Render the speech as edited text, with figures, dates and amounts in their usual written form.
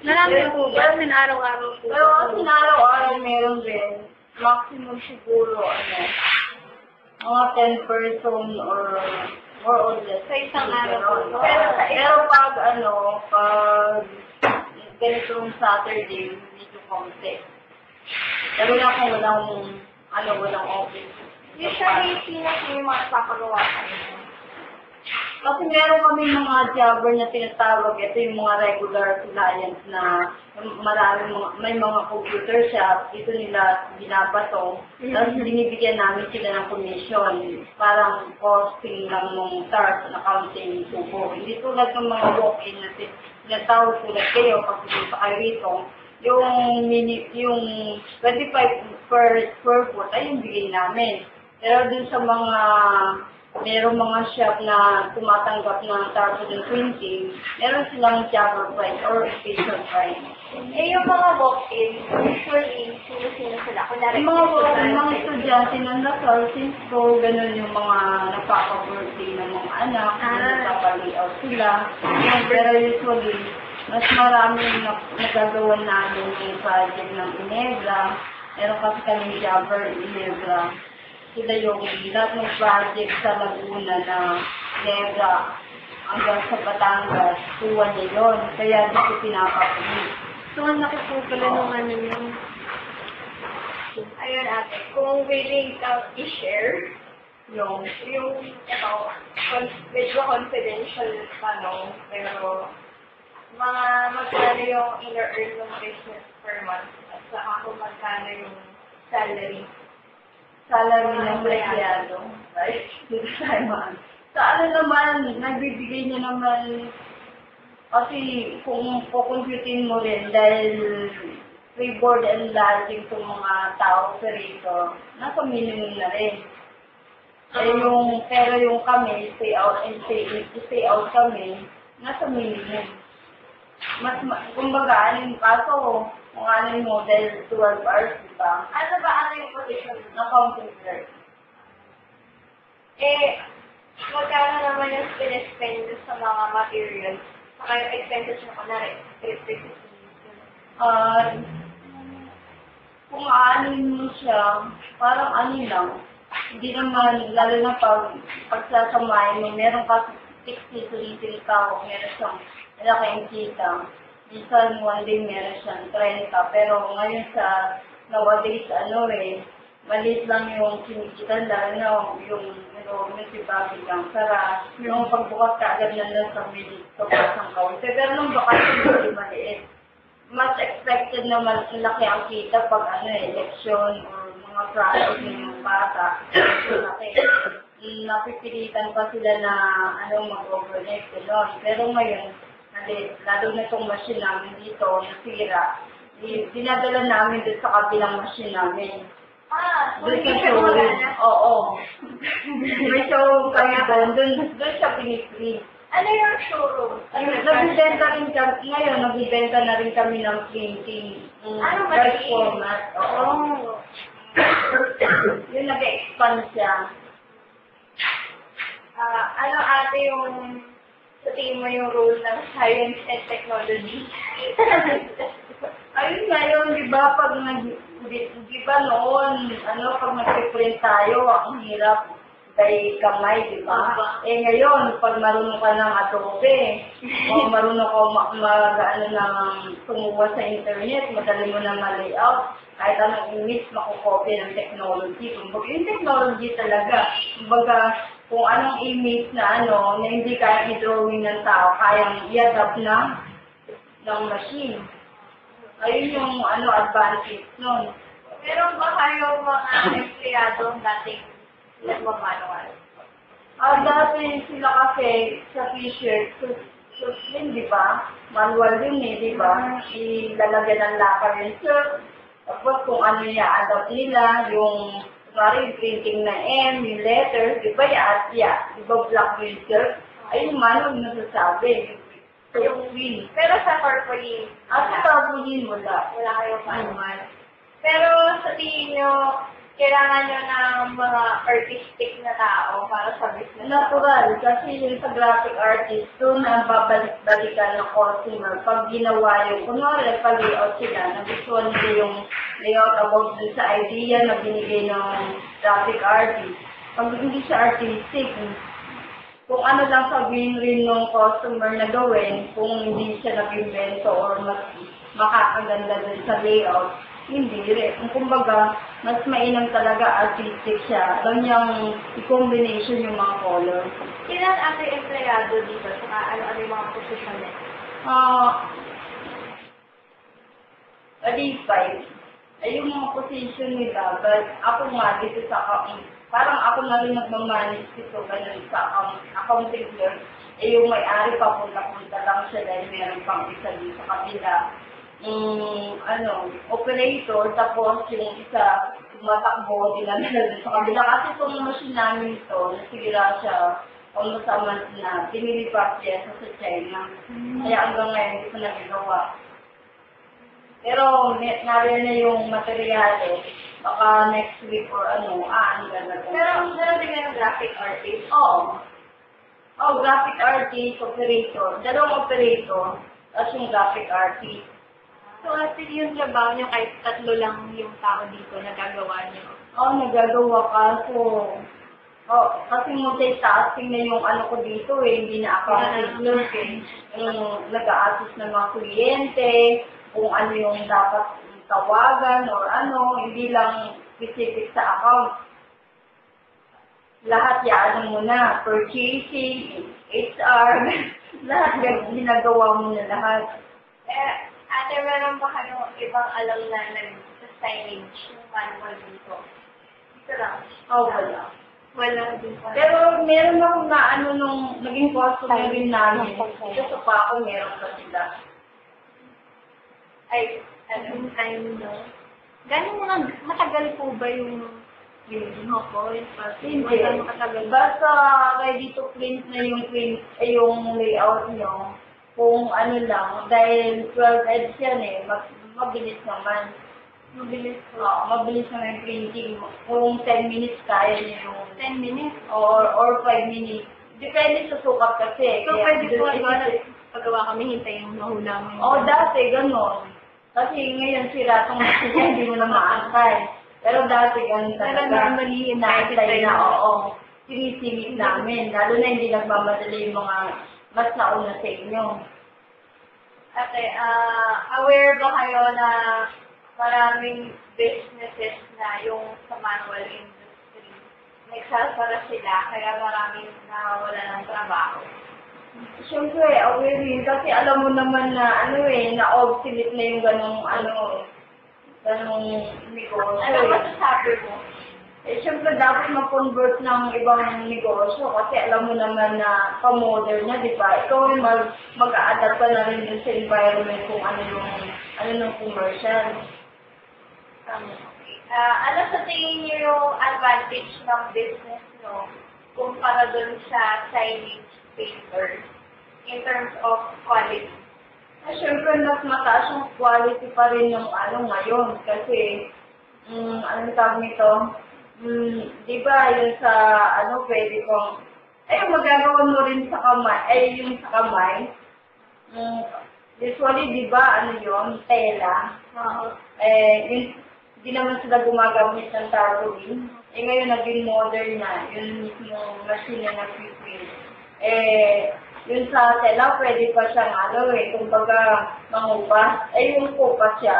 Marami po ba? Min araw-araw po. Pero kasi araw-araw meron din. Maximum siguro, mga 10 person or more or less. Sa isang araw po. Pero pag ganitong Saturday, medyo konti. Pero na kung walang office. Usually, sino po yung mga papagawa ka? Kasi meron kami mga jobber na tinatawag, ito yung mga regular clients na may mga computer shop, dito nila binabato, tapos binibigyan namin sila ng commission, parang costing lang ng start, accounting, subo. Hindi tulad ng mga walk-in na tinatawag tulad kayo, pag pupunta kayo rito, yung 25 per square foot ay yung bigay namin. Pero dun sa merong mga shop na tumatanggap ng tarpaulin printing, meron silang jobber price or station price. Yung mga walk-in, usually, sino sila? Kunwari, Mga estudyante ng Lasal, Cisco, ganun yung mga napaka-birthday ng mga anak, nagpapalayout sila. Pero usually, mas maraming nagagawa namin yung project ng Inebra. Meron kasi kami jobber Inebra. Sila yung lahat ng project sa Laguna na Inebra hanggang sa Batangas, tuwa niya yun. Kaya dito pinapapulit. So, ang laki po pala nung yun. Ayun ate, kung willing ka i-share, Yung medyo confidential pero magkano yung ina-earn ng business per month at saka kung magkano yung salary. salary ng empleyado. Right? Dito tayo man. Sa naman, nagbibigay niya naman, kasi kung kukumputin mo rin, dahil free board and lodging itong mga tao sa rito, nasa minimum na rin. Pero yung kami, stay out kami, nasa minimum. Kumbaga, kaso, kung yung model, 12 hours, diba? Ano yung position? Accounting clerk. Magkano naman yung spend sa mga materials? Saka yung expenses na kunwari, electricity. Kung aanin mo siya, parang lang. Hindi naman, lalo na pagsasamahin mo, meron kasi 60 sulitin ka, meron siyang malaking kita. Minsan, one day meron siyang 30. Pero ngayon nowadays, maliit lang yung kinikitan, lalo na yung biglang lang sara. Yung pagbukas ka agad na lang sa milit, ang kaunti. Pero nung bakasyon, hindi maliit. Mas expected na malaki ang kita pag election or mga project ng mga bata. Napipilitan pa sila na mag-overnight. Pero ngayon, lalo na itong machine namin dito, nasira. Dinadala namin doon sa kabilang machine namin. Doon sa showroom. Oo. May showroom kami doon siya pinipili. Ano yung showroom? Nagbibenta na rin kami ng printing. Large format. Oo. Yung nag-expand siya. Ano ate yung sa tingin mo yung role ng science and technology? Ayun ngayon, di ba, pag noon, pag nag-print tayo, ang hirap kay kamay, di ba? Ngayon, pag marunong ka ng Adobe, o marunong ka tumuwa sa internet, madali mo na ma-layout, kahit anong image, makukopy ng technology. Kumbaga, yung technology talaga, kumbaga, kung anong image na na hindi kaya i-drawing ng tao, kayang i-adapt ng machine. Ayun yung advantage nun. Meron ba kayong mga empleyado dating nagmamanual? Dati sila kasi sa t-shirt, yun, di ba? Manual yun di ba? Ilalagyan ng lakar yung shirt. Tapos kung ano i-adapt nila, yung printing na M, yung letters, di ba di ba black yung shirt? Ayun, manual nasasabi. Yung wheel. Pero sa tarpaulin? Sa tarpaulin, wala. Wala kayong manual. Pero sa tingin nyo, kailangan nyo ng mga artistic na tao para sa business. Natural, kasi yung sa graphic artist, doon ang babalik-balikan ng customer. Pag ginawa yung, kunwari, pa-layout sila, nagustuhan nila yung layout about dun sa idea na binigay ng graphic artist. Pag hindi siya artistic, kung ano lang sabihin rin ng customer na gawin, kung hindi siya nag-invento or mas makakaganda dun sa layout, hindi rin. Kumbaga, mas mainam talaga artistic siya. Alam niyang i-combination yung mga color. Ilan ate empleyado dito? Saka ano yung mga posisyon nila? At least 5. Ay, yung mga position nila, but ako nga dito sa parang ako na rin nagmamanage dito, ganun sa accounting clerk. Eh, yung may-ari papunta-punta lang siya dahil meron pang isa dito sa kabila. Operator, tapos yung isa, tumatakbo, dinadala sa kabila. Kasi itong machine namin ito, nasira siya, pang-masaman na, pinilipat siya sa China. Kaya hanggang ngayon, hindi ko nagagawa. Pero, narin na yung materyales, baka next week or ang ganda. Pero meron din yung graphic artist. Oo. Graphic artist, operator. Dalawang operator, tapos yung graphic artist. So, ate, yung trabaho nyo kahit 3 lang yung tao dito nagagawa nyo? Nagagawa ka. Kasi multitasking na yung ko dito hindi na ako clerk nag-a-assist ng mga kliyente, kung ano yung dapat tawagan or hindi lang specific sa account. Lahat yan muna, purchasing, HR, lahat yan, ginagawa mo na lahat. Ate, meron ba kayong ibang alam na nag-signage yung manual dito? Ito lang. Wala. Wala din pa. Pero meron akong nung naging customer rin namin. Ito sa Paco, meron pa sila. Ay, time no? Gano'n matagal po ba yung hoko? Hindi. Basta ready to print na yung layout nyo. Kung lang, dahil 12 edge yan mabilis naman. Mabilis naman yung printing. Kung 10 minutes kaya nyo yung 10 minutes? Or 5 minutes. Depende sa sukat kasi. So, pwede po paggawa kami hintayin yung mahula mo. Dati, gano'n. Kasi ngayon sira itong machine niya, hindi mo na maantay. Pero dati gano'n talaga. Pero normally, naantay na, sinisingit namin. Lalo na hindi nagmamadali yung mga mas nauna sa inyo. Ate, aware ba kayo na maraming businesses na yung sa manual industry, nagsasara sila, kaya maraming nawawala ng trabaho? Siyempre, aware rin. Kasi alam mo naman na, na-obsolete na yung ganong negosyo. Ano masasabi mo? Siyempre, dapat ma-convert ng ibang negosyo kasi alam mo naman na pa-modern na, di ba? Ikaw yung mag-a-adapt ka na rin dun sa environment kung ano ng commercial. Ano sa tingin niyo yung advantage ng business, no? Kumpara dun sa signage paper in terms of quality? Siyempre, mas mataas yung quality pa rin yung ngayon kasi, anong tawag nito? Di ba, yung sa, pwede kong, magagawa mo rin sa kamay, yung sa kamay, usually, di ba, yun, tela. Hindi naman sila gumagamit ng tarpaulin. Ngayon, naging modern na, yun mismo machine na nag-print. Yun sa tela, pwede pa siyang, kumbaga, mangupas. Yung kupas siya.